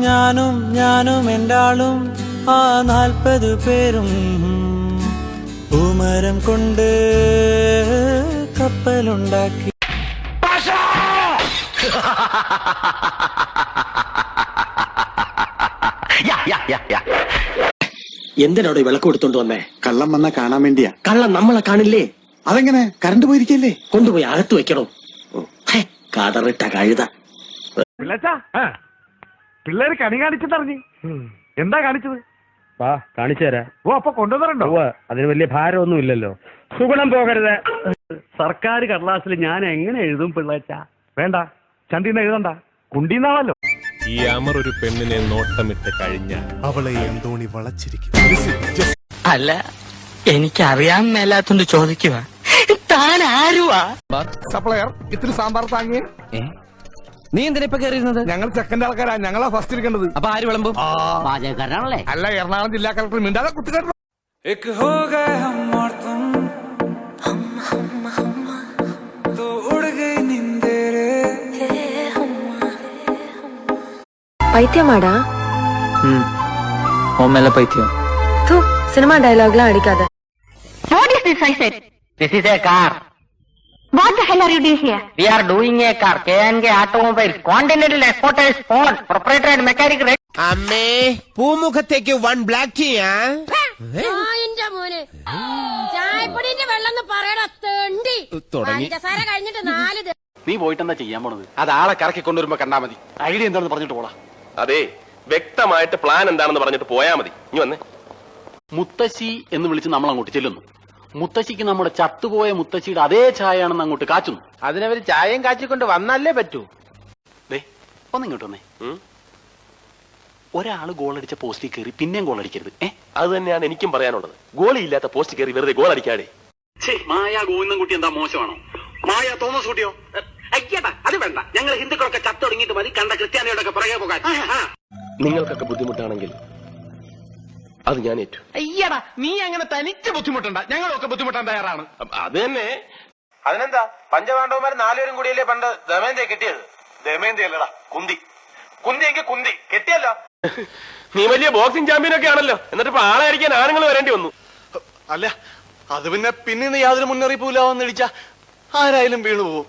ഞാനും എൻ്റാളും ആ 40 പേരും പൂമരം കൊണ്ട് കപ്പലുണ്ടാക്കി. എന്തിനാടോ വിളക്ക് കൊടുത്തോണ്ട് വന്നേ? കള്ളം വന്നാ കാണാൻ വേണ്ടിയാ. കള്ളം നമ്മളെ കാണില്ലേ? അതെങ്ങനെ? കറണ്ട് പോയിരിക്കല്ലേ? കൊണ്ടുപോയി അകത്ത് വെക്കണോ? കതറിട്ട കഴുത. പിള്ളേര് കണി കാണിച്ചെന്നറിഞ്ഞു. എന്താ കാണിച്ചത്? വാ കാണിച്ചു തരാം. ഓ, അപ്പൊ കൊണ്ടുവന്നിട്ടുണ്ടോ? അതിന് വലിയ ഭാരമൊന്നും ഇല്ലല്ലോ. സുഗുണം പോകരുത്. സർക്കാർ കടലാസിൽ ഞാൻ എങ്ങനെ എഴുതും പിള്ളേച്ച? വേണ്ട, ചന്തിന്ന് എഴുതണ്ട, കുണ്ടീന്നാണല്ലോ. ഈ അമർ ഒരു പെണ്ണിനെ നോട്ടമിട്ട് കഴിഞ്ഞാൽ അവളെ എന്തോണി വളച്ചിരിക്കും. അല്ല, എനിക്കറിയാൻ മേലാത്തോണ്ട് ചോദിക്കുക, താൻ ആരുവാ? സപ്ലയർ, ഇത്തിരി സാമ്പാർ താങ്ങിയേ. നീ എന്തിനാ ഇപ്പൊ കയറിയിരുന്നത്? ഞങ്ങൾ സെക്കൻഡ് ആൾക്കാരാ, ഞങ്ങളാ ഫസ്റ്റ് ഇരിക്കേണ്ടത്. അപ്പൊ ആര് വിളമ്പും? പാചകക്കാരനാണല്ലേ? അല്ല, എറണാകുളം ജില്ലാ കളക്ടർ മിണ്ടാതെ കുത്തിക്കേട്ടോ. പൈത്യമാടാ? ഓമേല പൈത്യം. സിനിമ ഡയലോഗെല്ലാം അടിക്കാതെ. What is this I said? This is a car. What the hell are you doing here? We are doing a car. K&K Automobiles. Continental Exporters Ford. Proprietor and mechanic. അമ്മേ, പൂമുഖത്തേക്ക് 1 black ടീയാ. എന്റെ മോനെ, ചായപ്പൊടിന്റെ വെള്ളം പറയടാ തെണ്ടി. പഞ്ചസാര കഴിഞ്ഞിട്ട് 4 നീ പോയിട്ട് എന്താ ചെയ്യാൻ പോണത്? അത് ആളെ കറക്കി കൊണ്ടുവരുമ്പോ കണ്ടാ മതി. ഐഡിയ എന്താണെന്ന് പറഞ്ഞിട്ട് പോടാ. അതെ, വ്യക്തമായിട്ട് പ്ലാൻ എന്താണെന്ന് പറഞ്ഞിട്ട് പോയാ മതി. ഇനി വന്നേ. മുത്തശ്ശി എന്ന് വിളിച്ച് നമ്മൾ അങ്ങോട്ട് ചെല്ലുന്നു. മുത്തശ്ശിക്ക് നമ്മുടെ ചത്തുപോയ മുത്തശ്ശിയുടെ അതേ ചായയാണെന്ന് അങ്ങോട്ട് കാച്ചുന്നു. അതിനവര് ചായയും കാച്ചിക്കൊണ്ട് വന്നല്ലേ പറ്റൂ. ഒന്നിങ്ങോട്ട് വന്നേ. ഒരാള് ഗോളടിച്ച പോസ്റ്റിൽ കയറി പിന്നെയും ഗോളടിക്കരുത്. അത് തന്നെയാണ് എനിക്കും പറയാനുള്ളത്. ഗോളി ഇല്ലാത്ത പോസ്റ്റ് കയറി വെറുതെ ഗോൾ അടിക്കാതെ. മായ ഗോവിന്ദൻകുട്ടി എന്താ മോശമാണോ? മായ തോമസ് കുട്ടിയോ? അയ്യടാ, അത് വേണ്ട. ഞങ്ങൾ ഹിന്ദുക്കളൊക്കെ ചത്തൊടുങ്ങിയിട്ട് മതി കണ്ട ക്രിസ്ത്യാനിയോടൊക്കെ പുറകെ പോകാൻ. നിങ്ങൾക്കൊക്കെ ബുദ്ധിമുട്ടാണെങ്കിൽ അത് ഞാൻ ഏറ്റു. അയ്യടാ, നീ അങ്ങനെ തനിച്ച് ബുദ്ധിമുട്ടണ്ട, ഞങ്ങളൊക്കെ ബുദ്ധിമുട്ടാൻ തയ്യാറാണ്. അത് തന്നെ. അതിനെന്താ, പഞ്ചപാണ്ഡവന്മാർ 4 പേരും കൂടിയല്ലേ പണ്ട് ദമയന്തിയെ കെട്ടിയത്? ദമയന്തി അല്ലടാ, കുന്തിയെങ്കിൽ കുന്തി കെട്ടിയല്ലോ. നീ വലിയ ബോക്സിംഗ് ചാമ്പ്യൻ ഒക്കെ ആണല്ലോ, എന്നിട്ട് ഇപ്പൊ ആളായിരിക്കാൻ ആണുങ്ങൾ വരേണ്ടി വന്നു. അല്ല, അത് പിന്നെ യാതൊരു മുന്നറിയിപ്പുമില്ലാന്ന് ഇടിച്ച ആരായാലും വീണു പോകും.